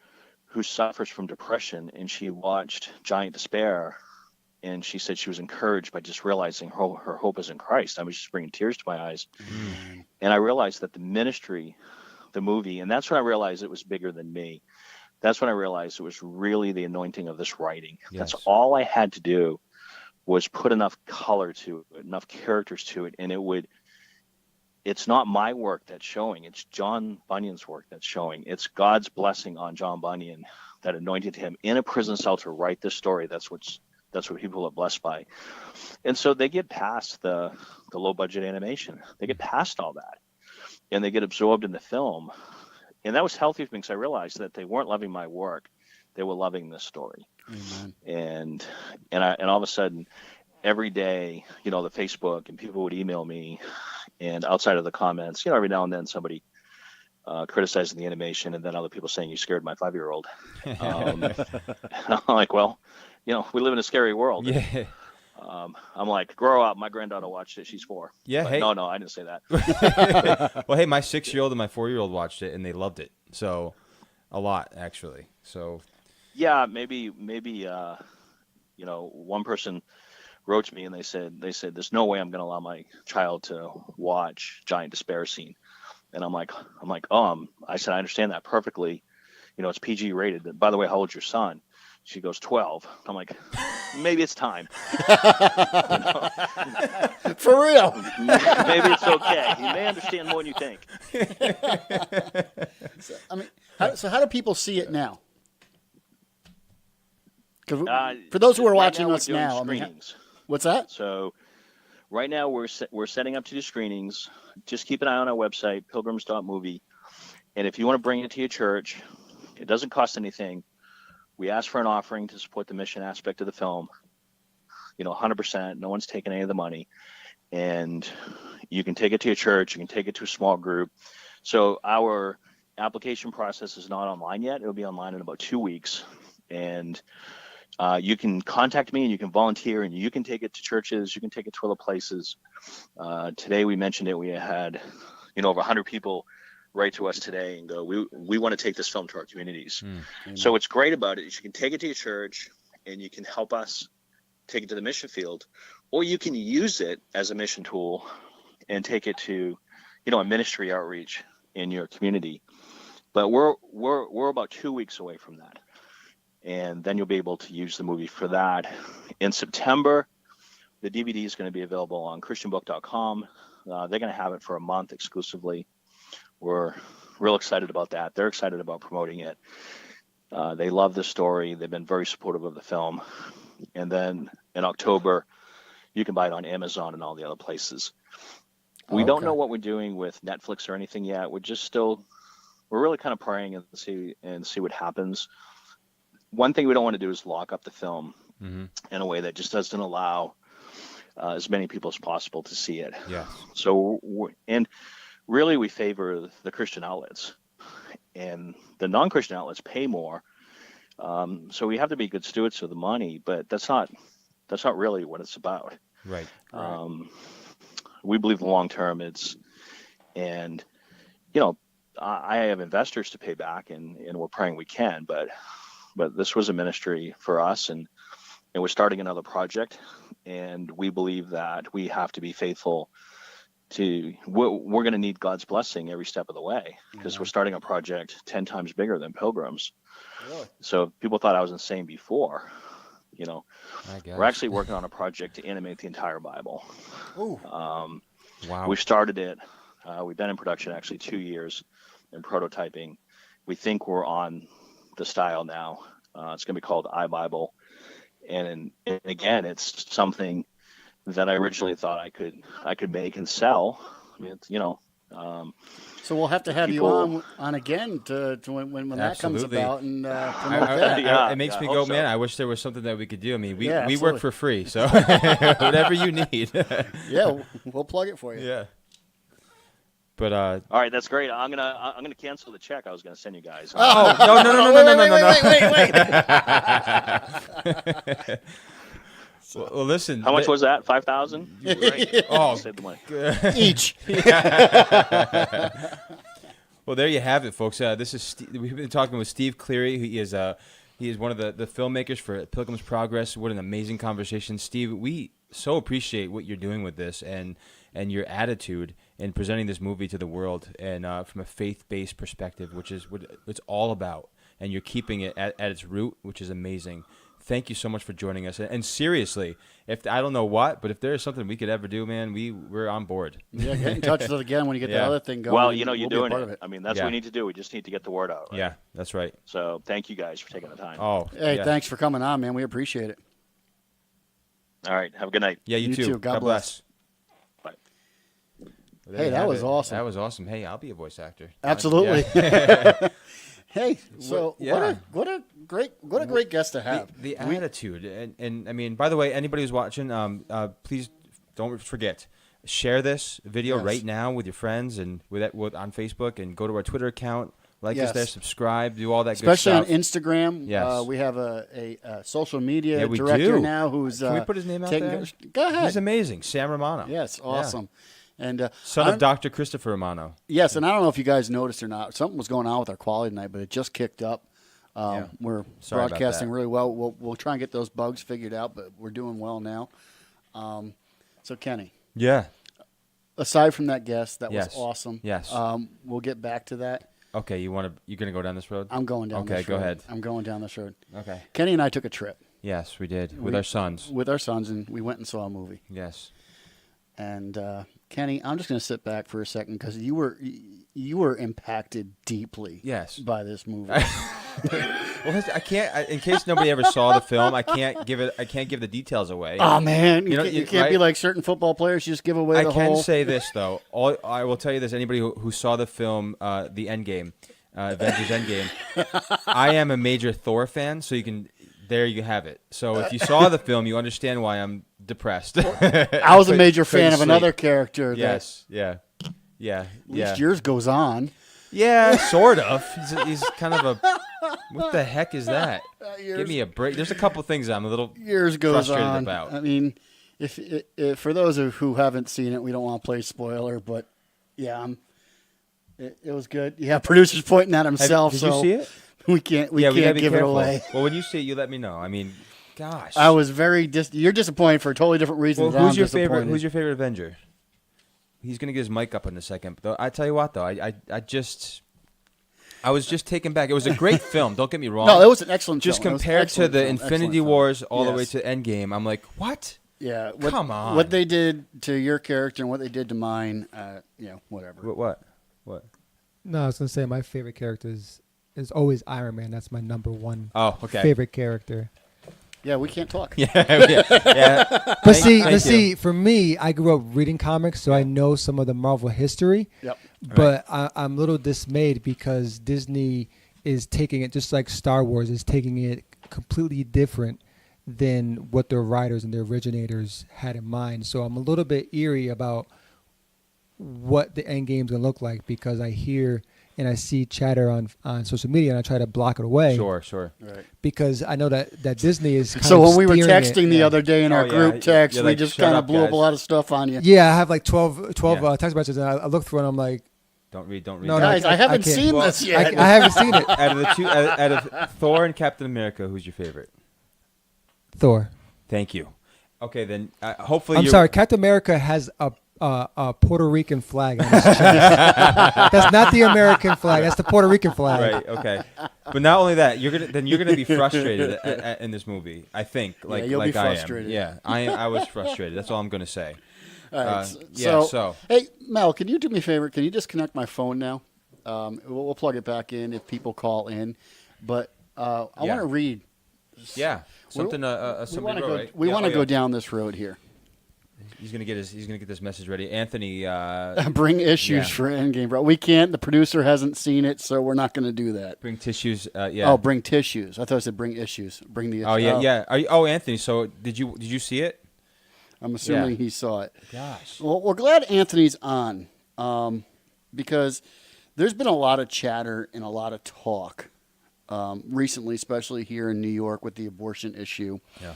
suffers from depression, and she watched Giant Despair. And she said she was encouraged by just realizing her hope is in Christ. I was just bringing tears to my eyes. And I realized that the ministry, the movie, and that's when I realized it was bigger than me. That's when I realized it was really the anointing of this writing. Yes. That's all I had to do was put enough color to it, enough characters to it. And it's not my work that's showing. It's John Bunyan's work that's showing. It's God's blessing on John Bunyan that anointed him in a prison cell to write this story. That's what people are blessed by. And so they get past the low budget animation. They get past all that, and they get absorbed in the film. And that was healthy for me, because I realized that they weren't loving my work. They were loving this story. Amen. And all of a sudden, every day, the Facebook, and people would email me, and outside of the comments, every now and then somebody criticizing the animation, and then other people saying, you scared my 5-year-old. I'm like, well, we live in a scary world. Yeah. I'm like, grow up. My granddaughter watched it. She's 4. Yeah. But Hey. No, I didn't say that. Well, hey, my 6-year-old and my 4-year-old watched it, and they loved it. So, a lot, actually. So. Yeah, maybe. One person wrote to me and they said, there's no way I'm going to allow my child to watch Giant Despair scene. And I'm like, I said, I understand that perfectly. It's PG rated. By the way, how old's your son? She goes, 12. I'm like, maybe it's time. For real. Maybe it's okay. He may understand more than you think. How do people see it now? For those who are watching us now, what's that? So right now we're setting up to do screenings. Just keep an eye on our website, pilgrims.movie. And if you want to bring it to your church, it doesn't cost anything. We ask for an offering to support the mission aspect of the film. 100%. No one's taking any of the money. And you can take it to your church. You can take it to a small group. So our application process is not online yet. It'll be online in about 2 weeks. And you can contact me, and you can volunteer, and you can take it to churches. You can take it to other places. Today we mentioned it. We had, over 100 people write to us today and go, we want to take this film to our communities. So what's great about it is you can take it to your church, and you can help us take it to the mission field, or you can use it as a mission tool and take it to, a ministry outreach in your community. But we're about 2 weeks away from that, and then you'll be able to use the movie for that. In September, the DVD is going to be available on ChristianBook.com. They're going to have it for a month exclusively. We're real excited about that. They're excited about promoting it. They love the story. They've been very supportive of the film. And then in October, you can buy it on Amazon and all the other places. We don't know what we're doing with Netflix or anything yet. We're really kind of praying and see what happens. One thing we don't want to do is lock up the film in a way that just doesn't allow as many people as possible to see it. Yeah. So, and really we favor the Christian outlets, and the non-Christian outlets pay more. So we have to be good stewards of the money, but that's not really what it's about. Right. We believe the long term and I have investors to pay back, and we're praying we can, but this was a ministry for us, and we're starting another project, and we believe that we have to be faithful to, we're going to need God's blessing every step of the way, because we're starting a project 10 times bigger than Pilgrims. Really? So people thought I was insane before. We're actually working on a project to animate the entire Bible. Ooh. Wow. We started it. We've been in production actually 2 years in prototyping. We think we're on the style now. It's going to be called iBible. And again, it's something that I originally thought I could make and sell. I mean, So we'll have to have people, you on again to when that comes Absolutely. about and promote that. It makes me I go, hope so. man, I wish there was something that we could do. I mean, we Yeah, work absolutely. for free, so whatever you need. Yeah, we'll plug it for you. Yeah. But all right, that's great. I'm gonna cancel the check I was gonna send you guys. no. Wait. Well, listen. How much was that? 5,000? Right. Oh, Save the money. Each. Well, there you have it, folks. This is we've been talking with Steve Cleary. He is one of the filmmakers for Pilgrims Progress. What an amazing conversation, Steve. We so appreciate what you're doing with this and your attitude in presenting this movie to the world, and from a faith-based perspective, which is what it's all about. And you're keeping it at its root, which is amazing. Thank you so much for joining us. And seriously, if I don't know what, but if there is something we could ever do, man, we're on board. Yeah, get in touch with us again when you get the other thing going. Well, and you're we'll be a doing part of it. I mean, that's what we need to do. We just need to get the word out. Right? Yeah, that's right. So thank you guys for taking the time. Oh, Hey, yeah. thanks for coming on, man. We appreciate it. All right. Have a good night. Yeah, you too. God bless. Bye. Well, there Hey, you that have was it. awesome. That was awesome. Hey, I'll be a voice actor. Absolutely. Yeah. Hey, so Yeah. what a great guest to have. The attitude, and I mean, by the way, anybody who's watching, please don't forget, share this video right now with your friends and on Facebook, and go to our Twitter account, like us there, subscribe, do all that especially good stuff. on Instagram. Yes. We have a social media we director do. now who's Can we put his name out taking- there? Go ahead. He's amazing, Sam Romano. Yes, awesome. And Son of Dr. Christopher Romano. Yes, and I don't know if you guys noticed or not. Something was going on with our quality tonight, but it just kicked up. We're Sorry about broadcasting that. really well. We'll try and get those bugs figured out, but we're doing well now. So Kenny, Yeah. aside from that guest, that Yes. was awesome. Yes. We'll get back to that. Okay, you're gonna go down this road? I'm going down. Okay, this go road. ahead. I'm going down this road. Okay. Kenny and I took a trip Yes, we did with our sons. with our sons, and we went and saw a movie. Yes. And Kenny, I'm just going to sit back for a second because you were impacted deeply. Yes. By this movie. Well, I can't. In case nobody ever saw the film, I can't give the details away. Oh man, You know, you can't be like certain football players. You just give away the I can whole. say this though. I will tell you this. Anybody who saw the film, The Endgame, Avengers Endgame, I am a major Thor fan. So you can. There you have it. So if you saw the film, you understand why I'm depressed. I was a major fan of another character. Yes. Yeah. At least yours goes on. Yeah, sort of. He's kind of a. What the heck is that? Give me a break. There's a couple things I'm a little Yours goes frustrated on. about. I mean, if for those who haven't seen it, we don't want to play spoiler, but yeah, it was good. Yeah, producer's pointing at himself. Did you see it? We can't we gotta be give careful. it away. Well, when you see it, you let me know. I mean, gosh. I was very you're disappointed for totally different reasons. Well, I'm who's your favorite? disappointed. Who's your favorite Avenger? he's gonna get his mic up in a second. But I tell you what, though, I was just taken back. It was a great film. Don't get me wrong. No, it was an excellent Just film. It was compared to excellent the film. Infinity Excellent film. Wars all the way Yes. to Endgame, I'm like, what? Yeah. Come on. What they did to your character and what they did to mine, whatever. What? No, I was gonna say my favorite character is always Iron Man. That's my number one Oh, okay. favorite character. Yeah, we can't talk. Yeah. But Thank you. see, for me, I grew up reading comics, so I know some of the Marvel history. Yep. But I'm a little dismayed because Disney is taking it, just like Star Wars is taking it completely different than what their writers and their originators had in mind. So I'm a little bit eerie about what the end game's going to look like, because I hear and I see chatter on social media, and I try to block it away. Sure. Right. Because I know that Disney is kind So of when we were steering it. texting the other day in our group text, You're we like, just "Shut kind up, of blew up guys." a lot of stuff on you. Yeah, I have like 12 Yeah. text messages, and I look through it, and I'm like, Don't read. No, Guys, I haven't can't. seen Well, this yet. I haven't seen it. Out of the two, out of Thor and Captain America, who's your favorite? Thor. Thank you. Okay, then hopefully I'm you. sorry. Captain America has a Puerto Rican flag on his chest. That's not the American flag. That's the Puerto Rican flag. Right. Okay. But not only that, you're gonna be frustrated in this movie. I think, like you'll be like I am. frustrated. Yeah, I was frustrated. That's all I'm gonna say. All right, So hey, Mel, can you do me a favor? Can you disconnect my phone now? We'll plug it back in if people call in. But I want to read. yeah, something. Somebody wrote, right? We Yeah, want to oh, go yeah. down this road here. He's gonna get this message ready. Anthony. Bring issues Yeah. for Endgame, bro. We can't. The producer hasn't seen it, so we're not going to do that. Bring tissues. Yeah. Oh, bring tissues. I thought I said bring issues. Bring the issues. Oh yeah. Anthony. So did you see it? I'm assuming he saw it. Gosh. Well, we're glad Anthony's on because there's been a lot of chatter and a lot of talk recently, especially here in New York with the abortion issue. Yeah.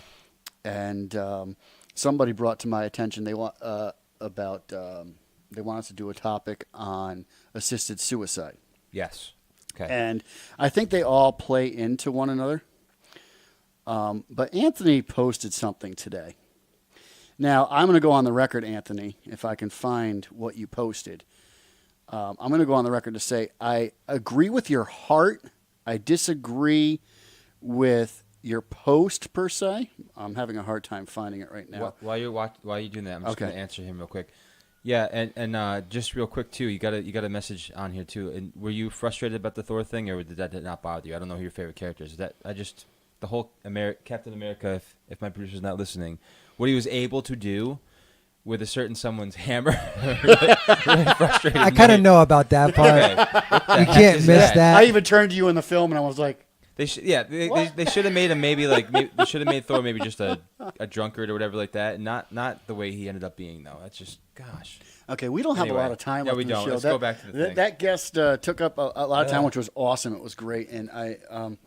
And somebody brought to my attention they want they want us to do a topic on assisted suicide. Yes. Okay. And I think they all play into one another. But Anthony posted something today. Now, I'm going to go on the record, Anthony, if I can find what you posted. I'm going to go on the record to say I agree with your heart. I disagree with your post, per se. I'm having a hard time finding it right now. While you're doing that, I'm just Okay. going to answer him real quick. Yeah, and just real quick too, you got a message on here too. And were you frustrated about the Thor thing, or did that not bother you? I don't know who your favorite character is. The whole Captain America. If my producer's not listening, what he was able to do with a certain someone's hammer, really frustrated I kind of me. know about that part. You can't is miss that? that. I even turned to you in the film, and I was like, They should have made him they should have made Thor maybe just a drunkard or whatever like that. Not the way he ended up being though. That's just gosh. okay, we don't have Anyway. a lot of time Yeah, left we in the don't. show. Let's go back to the thing. That guest took up a lot of time, which was awesome. It was great, and I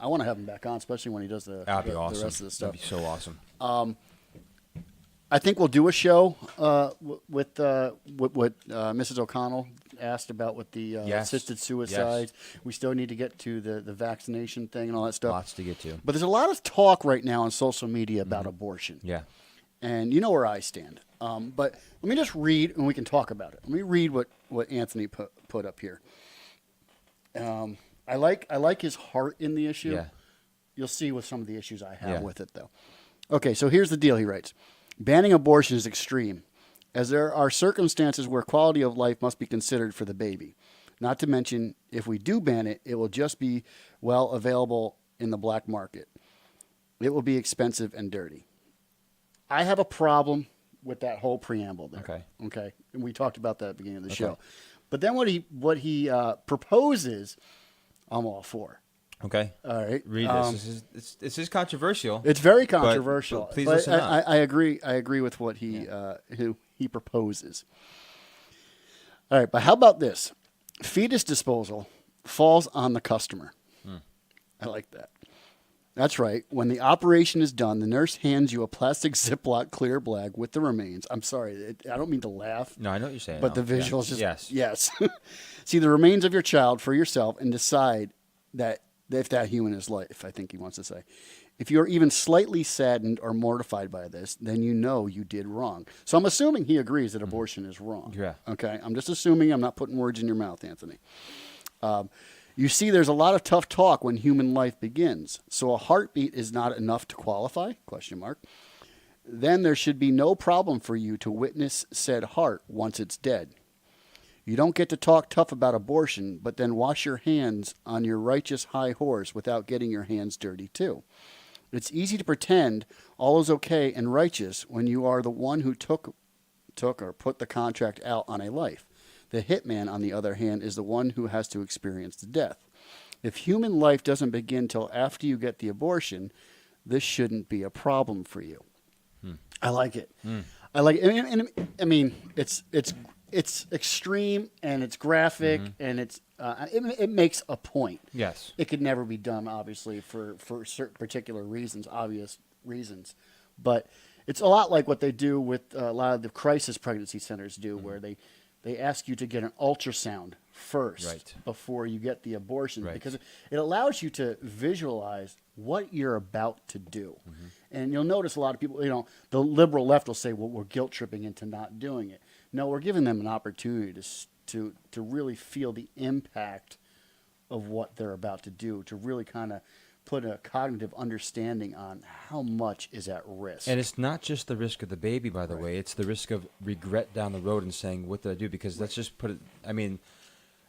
want to have him back on, especially when he does the That'd be awesome. the rest of the stuff. That'd be so awesome. I think we'll do a show with what Mrs. O'Connell asked about with the Yes. assisted suicides. We still need to get to the vaccination thing and all that stuff. Lots to get to. But there's a lot of talk right now on social media about abortion. Yeah. And you know where I stand. But let me just read, and we can talk about it. Let me read what Anthony put up here. I like his heart in the issue. Yeah. You'll see with some of the issues I have Yeah. with it, though. Okay, so here's the deal, he writes. Banning abortion is extreme, as there are circumstances where quality of life must be considered for the baby. Not to mention, if we do ban it, it will just be, available in the black market. It will be expensive and dirty. I have a problem with that whole preamble there. Okay. And we talked about that at the beginning of the show. But then what he proposes, I'm all for. Okay. All right. Read this. This is controversial. It's very but controversial. please but listen up. I agree. I agree with what he proposes. All right, but how about this? Fetus disposal falls on the customer. I like that. That's right. When the operation is done, the nurse hands you a plastic Ziploc clear bag with the remains. I'm sorry, I don't mean to laugh. No, I know what you're saying. But the Yeah. visuals just yes. See the remains of your child for yourself and decide that if that human is life, I think he wants to say. If you're even slightly saddened or mortified by this, then you know you did wrong. So I'm assuming he agrees that abortion is wrong. Yeah. Okay. I'm just assuming. I'm not putting words in your mouth, Anthony. You see, there's a lot of tough talk when human life begins. So a heartbeat is not enough to qualify? ? Then there should be no problem for you to witness said heart once it's dead. You don't get to talk tough about abortion, but then wash your hands on your righteous high horse without getting your hands dirty too. It's easy to pretend all is okay and righteous when you are the one who took or put the contract out on a life. The hitman, on the other hand, is the one who has to experience the death. If human life doesn't begin till after you get the abortion, this shouldn't be a problem for you. I like it. I like it. I mean, it's extreme and it's graphic and it makes a point. Yes. It could never be done, obviously, for certain particular reasons, obvious reasons. But it's a lot like what they do with a lot of the crisis pregnancy centers do, where they ask you to get an ultrasound first before you get the abortion, because it allows you to visualize what you're about to do. And you'll notice a lot of people, the liberal left will say, well, we're guilt tripping into not doing it. No, we're giving them an opportunity to really feel the impact of what they're about to do, to really kind of put a cognitive understanding on how much is at risk. And it's not just the risk of the baby, by the way. It's the risk of regret down the road and saying, what did I do? Because let's just put it, I mean,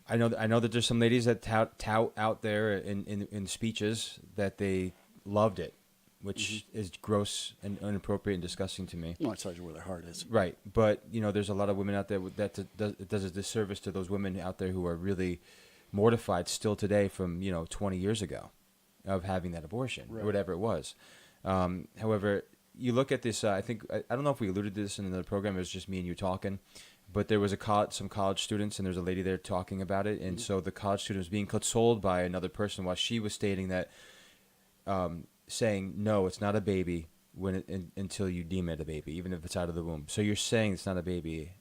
I know that there's some ladies that tout out there in speeches that they loved it, which is gross and inappropriate and disgusting to me. No, it tells you where their heart is. Right. But, there's a lot of women out there that does a disservice to those women out there who are really mortified still today from, 20 years ago of having that abortion or whatever it was. However, you look at this, I don't know if we alluded to this in another program, it was just me and you talking, but there was some college students and there's a lady there talking about it. And so the college student was being consoled by another person while she was stating that, saying, no, it's not a baby until you deem it a baby, even if it's out of the womb. So you're saying it's not a baby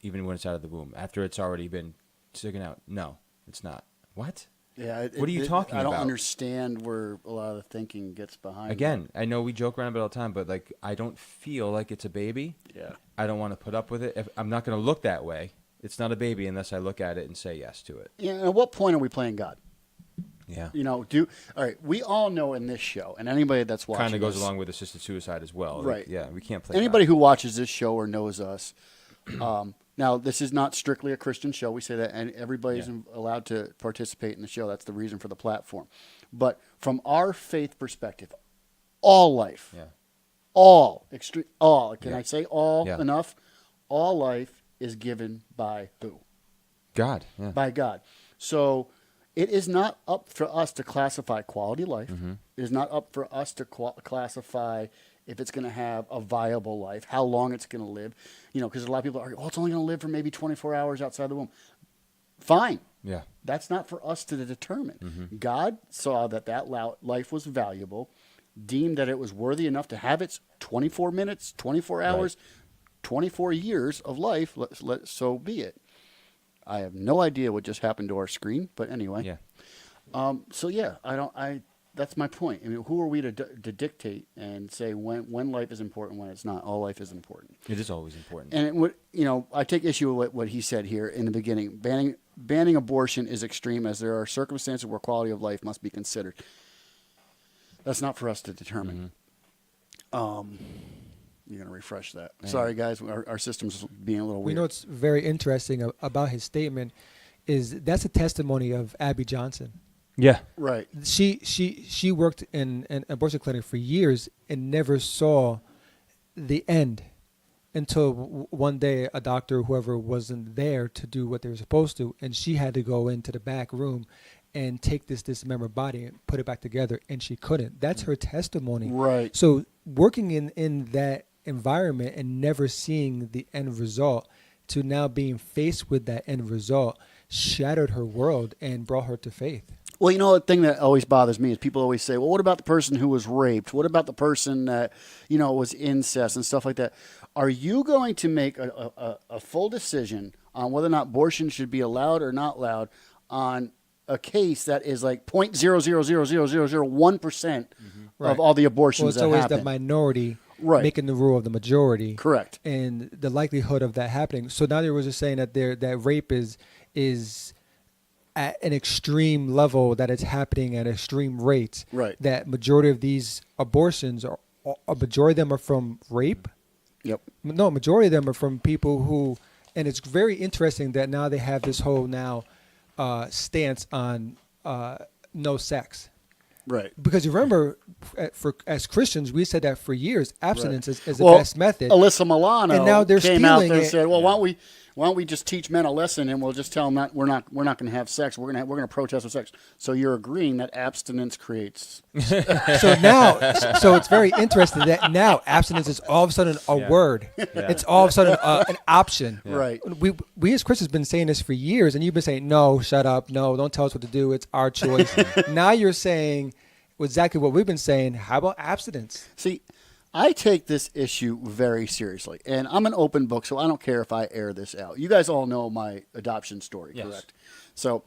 even when it's out of the womb, after it's already been taken out. No, it's not. What? Yeah. What are you talking about? I don't understand where a lot of the thinking gets behind. Again, I know we joke around about it all the time, but I don't feel like it's a baby. Yeah. I don't want to put up with it. I'm not going to look that way. It's not a baby unless I look at it and say yes to it. Yeah. At what point are we playing God? Yeah. All right. We all know in this show, and anybody that's watching kind of goes along with assisted suicide as well. Right. We can't play anybody who watches this show or knows us. Now, this is not strictly a Christian show. We say that, and everybody's allowed to participate in the show. That's the reason for the platform. But from our faith perspective, all life, can I say all enough? All life is given by who? God. Yeah. By God. So it is not up for us to classify quality life. It is not up for us to classify if it's going to have a viable life, how long it's going to live. Because a lot of people argue, it's only going to live for maybe 24 hours outside the womb. Fine. Yeah. That's not for us to determine. God saw that life was valuable, deemed that it was worthy enough to have its 24 minutes, 24 hours, 24 years of life. So be it. I have no idea what just happened to our screen, but anyway. Yeah. That's my point. I mean, who are we to dictate and say when life is important, when it's not? All life is important. It is always important. And I take issue with what he said here in the beginning. Banning abortion is extreme, as there are circumstances where quality of life must be considered. That's not for us to determine. You're going to refresh that. Yeah. Sorry, guys. Our system's being a little weird. We know what's very interesting about his statement is that's a testimony of Abby Johnson. Yeah. Right. She worked in an abortion clinic for years and never saw the end until one day a doctor or whoever wasn't there to do what they were supposed to, and she had to go into the back room and take this dismembered body and put it back together, and she couldn't. That's her testimony. Right. So working in that environment and never seeing the end result to now being faced with that end result shattered her world and brought her to faith. Well, the thing that always bothers me is people always say, well, what about the person who was raped? What about the person that, was incest and stuff like that? Are you going to make a full decision on whether or not abortion should be allowed or not allowed on a case that is like 0.0000001% Right. of all the abortions Well, it's that always happen. the minority Right. making the rule of the majority. Correct. And the likelihood of that happening. So now there was just saying that that rape is at an extreme level, that it's happening at extreme rates. Right. That majority of these abortions a majority of them are from rape. Yep. No, majority of them are from people who, and it's very interesting that now they have this whole stance on no sex. Right. Because you remember, as Christians, we said that for years, abstinence is the Well, best method. Alyssa Milano And now they're came out stealing there and it. said, "Well, why don't we just teach men a lesson and we'll just tell them that we're not going to have sex. We're going to protest with sex." So you're agreeing that abstinence creates. So now, so it's very interesting that now abstinence is all of a sudden a word. It's all of a sudden an option. Right. We as Christians have been saying this for years, and you've been saying, "No, shut up, no, don't tell us what to do. It's our choice." Now you're saying exactly what we've been saying. How about abstinence? See, I take this issue very seriously, and I'm an open book, so I don't care if I air this out. You guys all know my adoption story, correct? So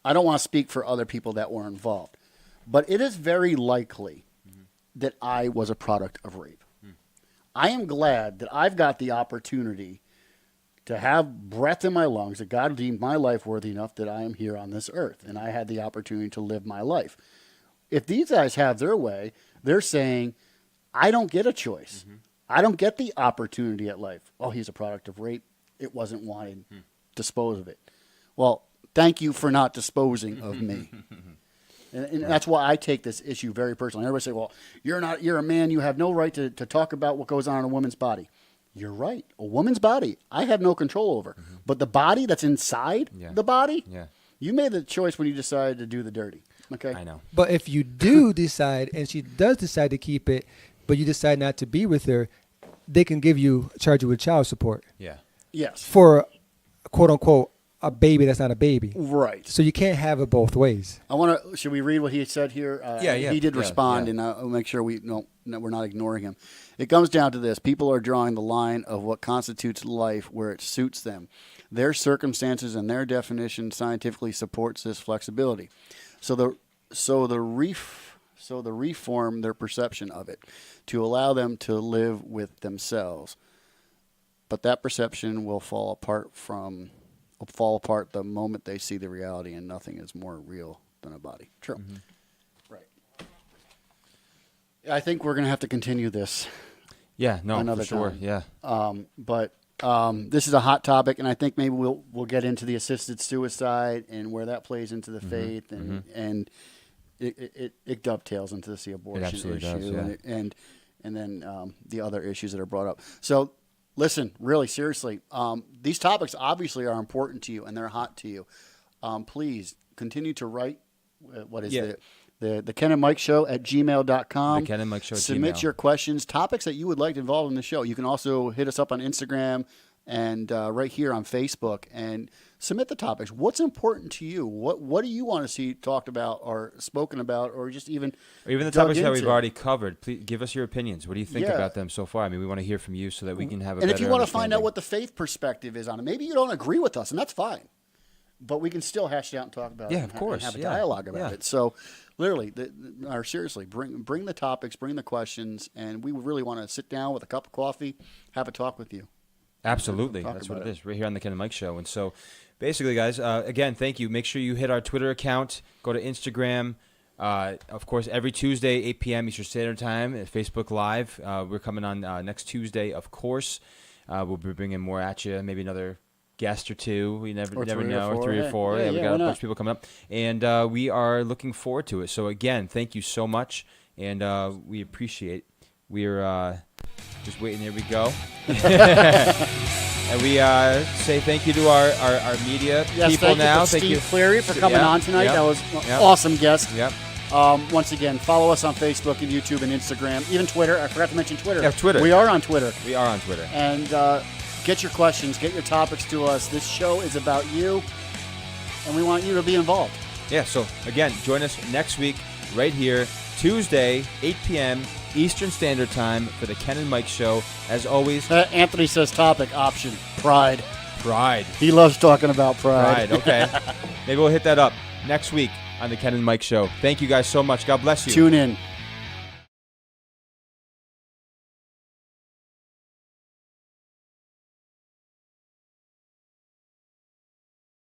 I don't want to speak for other people that were involved, but it is very likely that I was a product of rape. I am glad that I've got the opportunity to have breath in my lungs, that God deemed my life worthy enough that I am here on this earth, and I had the opportunity to live my life. If these guys have their way, they're saying, I don't get a choice. I don't get the opportunity at life. Oh, he's a product of rape. It wasn't wanted. Dispose of it. Well, thank you for not disposing of me. And that's why I take this issue very personally. Everybody say, well, you're a man. You have no right to talk about what goes on in a woman's body. You're right. A woman's body, I have no control over. But the body that's inside the body, you made the choice when you decided to do the dirty. Okay. I know. But if you do decide, and she does decide to keep it, but you decide not to be with her, they can charge you with child support. Yeah. Yes. For, quote unquote, a baby that's not a baby. Right. So you can't have it both ways. Should we read what he said here? He did respond, and I'll make sure we're not ignoring him. It comes down to this. People are drawing the line of what constitutes life where it suits them. Their circumstances and their definition scientifically supports this flexibility. So the reform their perception of it to allow them to live with themselves. But that perception will fall apart the moment they see the reality, and nothing is more real than a body. True. Right. I think we're going to have to continue this. Yeah, no, another for sure. time. Yeah. But this is a hot topic, and I think maybe we'll get into the assisted suicide and where that plays into the faith, and it dovetails into the abortion issue, does, yeah. and then the other issues that are brought up. So, listen, really seriously, these topics obviously are important to you, and they're hot to you. Please continue to write. What is it? The Ken and Mike Show at gmail.com. The Ken and Mike Show at Submit Gmail. your questions, topics that you would like involved in the show. You can also hit us up on Instagram and right here on Facebook and submit the topics. What's important to you? What do you want to see talked about or spoken about or just even the topics that we've already covered? Please give us your opinions. What do you think about them so far? I mean, we want to hear from you so that we can have a And better if you want to find out understanding. what the faith perspective is on it, maybe you don't agree with us, and that's fine. But we can still hash it out and talk about it. Yeah, of course. And have a Yeah. dialogue about Yeah. it. So, literally, seriously, bring the topics, bring the questions, and we really want to sit down with a cup of coffee, have a talk with you. Absolutely. Talk That's what about it is. Right here on the Ken and Mike Show. And so, basically, guys, again, thank you. Make sure you hit our Twitter account. Go to Instagram. Of course, every Tuesday, 8 p.m. Eastern Standard Time at Facebook Live. We're coming on next Tuesday, of course. We'll be bringing more at you, maybe another guest or two. We never know, or three or four. Yeah, we got a why bunch not? of people coming up. And we are looking forward to it. So, again, thank you so much. And we appreciate. We're just waiting. Here we go. And we say thank you to our media people thank now. You thank Steve you, Cleary, for coming on tonight. That was an awesome guest. Yep. Once again, follow us on Facebook and YouTube and Instagram, even Twitter. I forgot to mention Twitter. Yeah, Twitter. We are on Twitter. We are on Twitter. And get your questions, get your topics to us. This show is about you, and we want you to be involved. Yeah, so again, join us next week right here, Tuesday, 8 p.m. Eastern Standard Time for the Ken and Mike Show. As always, Anthony says topic option, pride. Pride. He loves talking about pride. Okay. Maybe we'll hit that up. next week on the Ken and Mike Show. Thank you guys so much. God bless you. Tune in.